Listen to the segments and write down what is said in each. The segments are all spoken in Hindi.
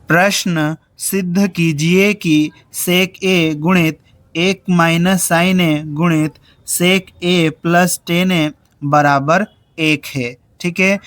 प्रश्न सिद्ध कीजिए कि सेक ए गुणित 1 माइनस साइन ए गुणित सेक ए प्लस टेन ए बराबर 1 है। ठीक है,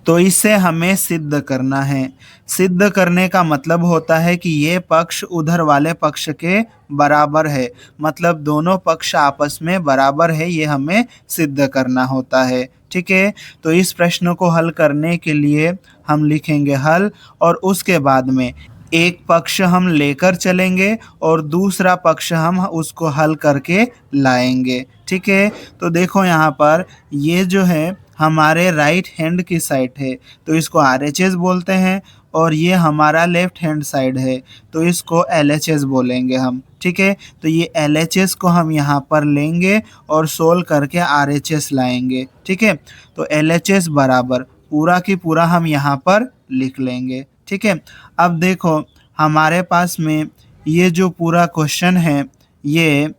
तो इसे हमें सिद्ध करना है। सिद्ध करने का मतलब होता है कि ये पक्ष उधर वाले पक्ष के बराबर है, मतलब दोनों पक्ष आपस में बराबर है, ये हमें सिद्ध करना होता है। ठीक है, तो इस प्रश्न को हल करने के लिए हम लिखेंगे हल, और उसके बाद में एक पक्ष हम लेकर चलेंगे और दूसरा पक्ष हम उसको हल करके लाएंगे। ठीक है, तो देखो यहाँ पर ये जो है हमारे राइट हैंड की साइड है, तो इसको RHS बोलते हैं, और ये हमारा लेफ्ट हैंड साइड है, तो इसको LHS बोलेंगे हम। ठीक है, तो ये LHS को हम यहाँ पर लेंगे और सोल्व करके RHS लाएंगे। ठीक है, तो LHS बराबर पूरा की पूरा हम यहाँ पर लिख लेंगे। ठीक है, अब देखो हमारे पास में ये जो पूरा क्वेश्चन है ये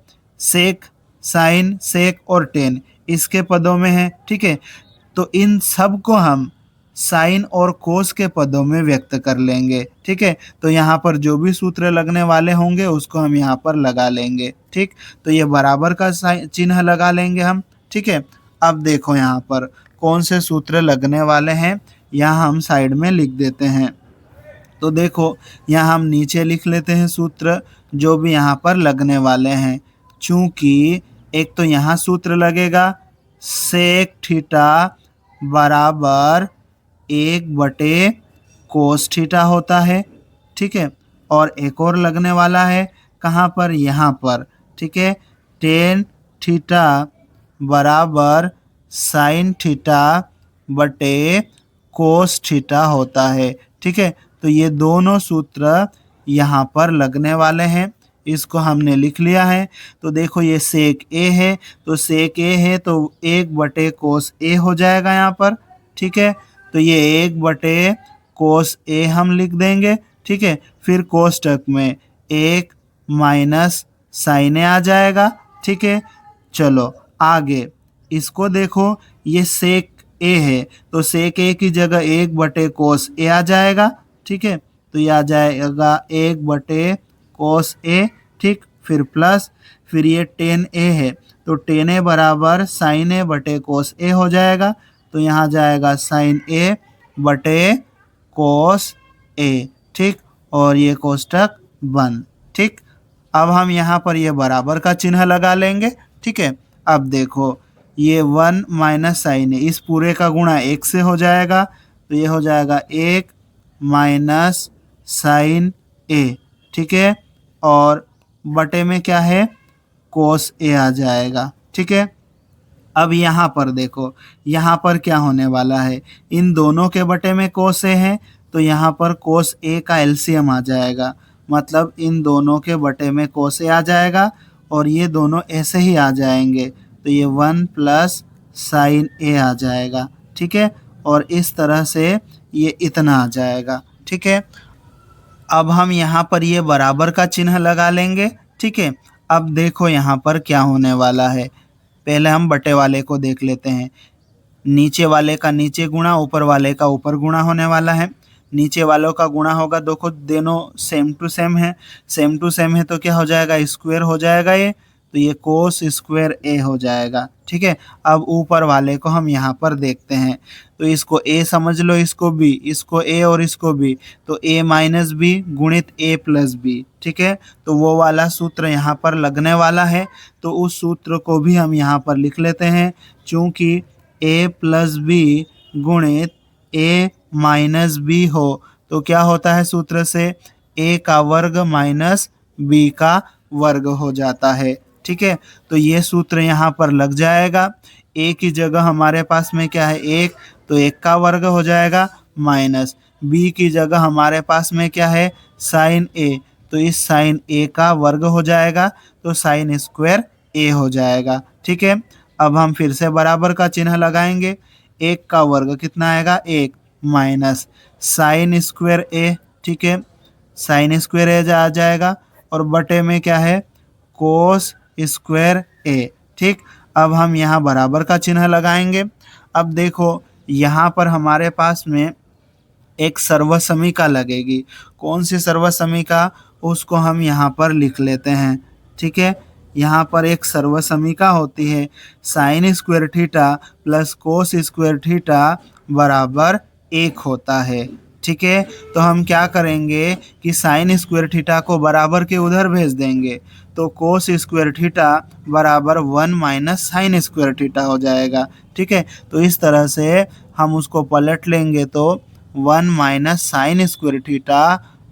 सेक, साइन, सेक और टेन इसके पदों में है। ठीक है, तो इन सब को हम साइन और कोस के पदों में व्यक्त कर लेंगे। ठीक है, तो यहाँ पर जो भी सूत्र लगने वाले होंगे उसको हम यहाँ पर लगा लेंगे। ठीक, तो ये बराबर का चिन्ह लगा लेंगे हम। ठीक है, अब देखो यहाँ पर कौन से सूत्र लगने वाले हैं, यहाँ हम साइड में लिख देते हैं। तो देखो यहाँ हम नीचे लिख लेते हैं सूत्र जो भी यहाँ पर लगने वाले हैं। चूंकि एक तो यहाँ सूत्र लगेगा सेक थीटा बराबर 1 बटे कोस थीटा होता है। ठीक है, और एक और लगने वाला है कहाँ पर, यहाँ पर। ठीक है, टेन थीटा बराबर साइन थीटा बटे कोस थीटा होता है। ठीक है, तो ये दोनों सूत्र यहाँ पर लगने वाले हैं, इसको हमने लिख लिया है। तो देखो ये सेक ए है, तो सेक ए है तो 1/कोस ए हो जाएगा यहाँ पर। ठीक है, तो ये 1/कोस ए हम लिख देंगे। ठीक है, फिर कोष्टक में 1 माइनस साइन ए आ जाएगा। ठीक है, चलो आगे इसको देखो, ये सेक ए है तो सेक ए की जगह 1/कोस ए आ जाएगा। ठीक है, तो ये आ जाएगा 1/कोस ए। ठीक, फिर प्लस, फिर ये टेन ए है तो टेन ए बराबर साइन ए बटे कोस ए हो जाएगा, तो यहाँ जाएगा साइन ए बटे कोस ए। ठीक, और ये कोष्टक बंद। ठीक, अब हम यहाँ पर ये बराबर का चिन्ह लगा लेंगे। ठीक है, अब देखो ये 1 माइनस साइन ए, इस पूरे का गुणा 1 से हो जाएगा, तो ये हो जाएगा 1 माइनस साइन ए। ठीक है, और बटे में क्या है, कोस ए आ जाएगा। ठीक है, अब यहाँ पर देखो यहाँ पर क्या होने वाला है, इन दोनों के बटे में कोस ए है, तो यहाँ पर कोस ए का एलसीएम आ जाएगा, मतलब इन दोनों के बटे में कोस ए आ जाएगा, और ये दोनों ऐसे ही आ जाएंगे, तो ये 1 प्लस साइन ए आ जाएगा। ठीक है, और इस तरह से ये इतना आ जाएगा। ठीक है, अब हम यहाँ पर ये बराबर का चिन्ह लगा लेंगे। ठीक है, अब देखो यहाँ पर क्या होने वाला है, पहले हम बटे वाले को देख लेते हैं। नीचे वाले का नीचे गुणा, ऊपर वाले का ऊपर गुणा होने वाला है। नीचे वालों का गुणा होगा, देखो दोनों सेम टू सेम है, सेम टू सेम है तो क्या हो जाएगा, स्क्वायर हो जाएगा ये, तो ये कोस स्क्वायर ए हो जाएगा। ठीक है, अब ऊपर वाले को हम यहाँ पर देखते हैं, तो इसको ए समझ लो, इसको बी, इसको ए और इसको बी, तो ए माइनस बी गुणित ए प्लस बी। ठीक है, तो वो वाला सूत्र यहाँ पर लगने वाला है, तो उस सूत्र को भी हम यहाँ पर लिख लेते हैं। चूँकि ए प्लस बी गुणित ए माइनस बी हो तो क्या होता है सूत्र से, ए का वर्ग माइनस बी का वर्ग हो जाता है। ठीक है, तो ये सूत्र यहाँ पर लग जाएगा। ए की जगह हमारे पास में क्या है, 1, तो 1 का वर्ग हो जाएगा, माइनस बी की जगह हमारे पास में क्या है, साइन ए, तो इस साइन ए का वर्ग हो जाएगा, तो साइन स्क्वायर ए हो जाएगा। ठीक है, अब हम फिर से बराबर का चिन्ह लगाएंगे। 1 का वर्ग कितना आएगा, 1 माइनस साइन स्क्वायर ए। ठीक है, साइन स्क्वायर ए आ जाएगा, और बटे में क्या है, कोस स्क्वायर ए। ठीक, अब हम यहाँ बराबर का चिन्ह लगाएंगे। अब देखो यहाँ पर हमारे पास में एक सर्वसमिका लगेगी। कौन सी सर्वसमिका, उसको हम यहाँ पर लिख लेते हैं। ठीक है, यहाँ पर एक सर्वसमिका होती है sine square theta plus cos square theta बराबर 1 होता है। ठीक है, तो हम क्या करेंगे कि साइन स्क्वायर थीटा को बराबर के उधर भेज देंगे, तो कोस स्क्वायर थीटा बराबर 1 माइनस साइन स्क्वायर थीटा हो जाएगा। ठीक है, तो इस तरह से हम उसको पलट लेंगे तो 1 माइनस साइन स्क्वायर थीटा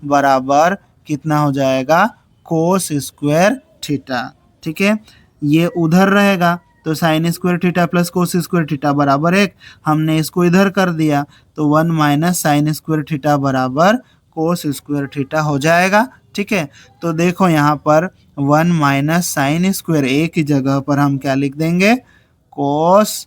बराबर कितना हो जाएगा, कोस स्क्वायर थीटा। ठीक है, ये उधर रहेगा तो sine square theta plus cos square theta बराबर 1, हमने इसको इधर कर दिया तो 1 माइनस साइन स्क्वायर थीटा बराबर कोस स्क्वायर थीटा हो जाएगा। ठीक है, तो देखो यहाँ पर 1 माइनस साइन स्क्वायर ए की जगह पर हम क्या लिख देंगे, कोस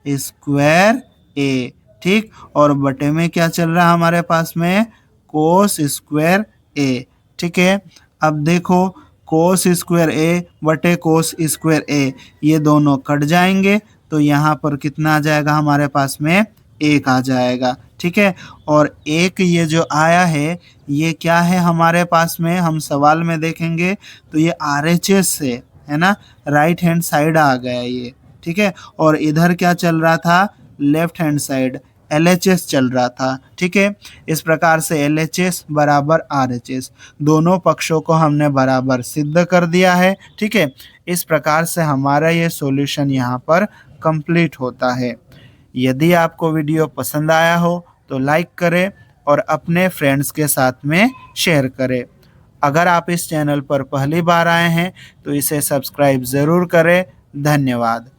स्क्वायर ए। ठीक, और बटे में क्या चल रहा है हमारे पास में, कोस स्क्वायर ए। ठीक है, अब देखो कोस स्क्वायर ए बटे कोस स्क्वायर ए, ये दोनों कट जाएंगे तो यहाँ पर कितना आ जाएगा हमारे पास में, 1 आ जाएगा। ठीक है, और एक ये जो आया है ये क्या है हमारे पास में, हम सवाल में देखेंगे तो ये RHS से है ना, राइट हैंड साइड आ गया ये। ठीक है, और इधर क्या चल रहा था, लेफ्ट हैंड साइड LHS चल रहा था। ठीक है, इस प्रकार से LHS बराबर RHS, दोनों पक्षों को हमने बराबर सिद्ध कर दिया है। ठीक है, इस प्रकार से हमारा ये सॉल्यूशन यहाँ पर कंप्लीट होता है। यदि आपको वीडियो पसंद आया हो तो लाइक करें और अपने फ्रेंड्स के साथ में शेयर करें। अगर आप इस चैनल पर पहली बार आए हैं तो इसे सब्सक्राइब ज़रूर करें। धन्यवाद।